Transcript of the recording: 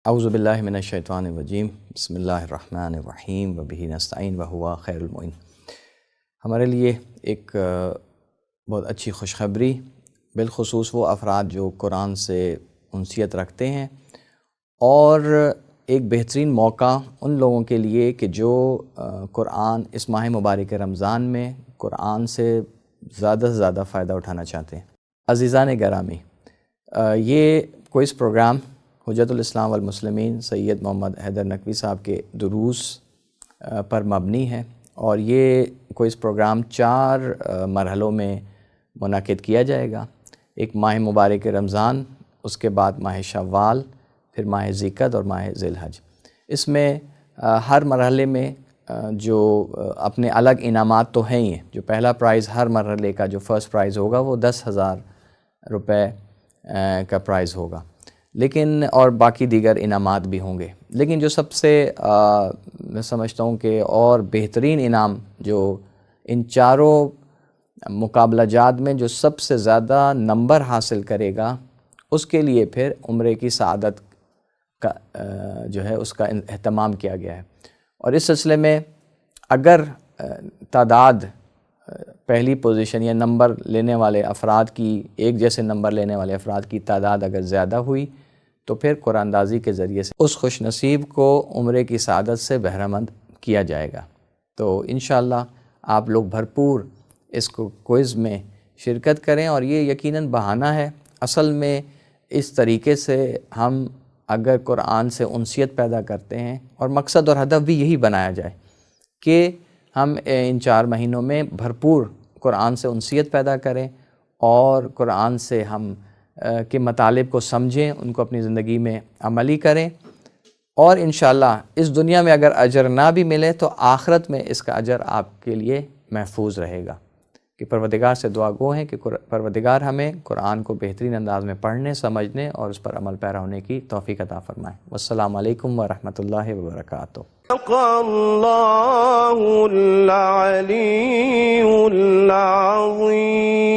اعوذ باللہ من الشیطان الرجیم بسم اللہ الرحمن الرحیم وبہ نستعین وہو خیر المعین۔ ہمارے لیے ایک بہت اچھی خوشخبری، بالخصوص وہ افراد جو قرآن سے انسیت رکھتے ہیں، اور ایک بہترین موقع ان لوگوں کے لیے کہ جو قرآن اس ماہ مبارک رمضان میں قرآن سے زیادہ سے زیادہ فائدہ اٹھانا چاہتے ہیں۔ عزیزان گرامی، یہ کوئز پروگرام حجت الاسلام والمسلمین سید محمد حیدر نقوی صاحب کے دروس پر مبنی ہے، اور یہ کوئز پروگرام 4 مرحلوں میں منعقد کیا جائے گا۔ ایک ماہ مبارک رمضان، اس کے بعد ماہ شوال، پھر ماہ ذیقعد اور ماہ ذی الحج۔ اس میں ہر مرحلے میں جو اپنے الگ انعامات تو ہیں ہی ہیں۔ جو پہلا پرائز ہر مرحلے کا جو فرسٹ پرائز ہوگا وہ 10,000 روپے کا پرائز ہوگا، لیکن اور باقی دیگر انعامات بھی ہوں گے۔ لیکن جو سب سے میں سمجھتا ہوں کہ اور بہترین انعام جو ان 4 مقابلہ جات میں جو سب سے زیادہ نمبر حاصل کرے گا، اس کے لیے پھر عمرے کی سعادت کا جو ہے اس کا اہتمام کیا گیا ہے۔ اور اس سلسلے میں اگر تعداد پہلی پوزیشن یا نمبر لینے والے افراد کی، ایک جیسے نمبر لینے والے افراد کی تعداد اگر زیادہ ہوئی تو پھر قرآن اندازی کے ذریعے سے اس خوش نصیب کو عمرے کی سعادت سے بہرہ مند کیا جائے گا۔ تو انشاءاللہ آپ لوگ بھرپور اس کوئز میں شرکت کریں، اور یہ یقیناً بہانہ ہے۔ اصل میں اس طریقے سے ہم اگر قرآن سے انسیت پیدا کرتے ہیں، اور مقصد اور ہدف بھی یہی بنایا جائے کہ ہم ان 4 مہینوں میں بھرپور قرآن سے انسیت پیدا کریں، اور قرآن سے ہم کے مطالب کو سمجھیں، ان کو اپنی زندگی میں عملی کریں، اور انشاءاللہ اس دنیا میں اگر اجر نہ بھی ملے تو آخرت میں اس کا اجر آپ کے لیے محفوظ رہے گا۔ کہ پروردگار سے دعا گو ہیں کہ پروردگار ہمیں قرآن کو بہترین انداز میں پڑھنے، سمجھنے اور اس پر عمل پیرا ہونے کی توفیق عطا فرمائے۔ والسلام علیکم ورحمۃ اللہ وبرکاتہ۔ اللہ العلی العظیم۔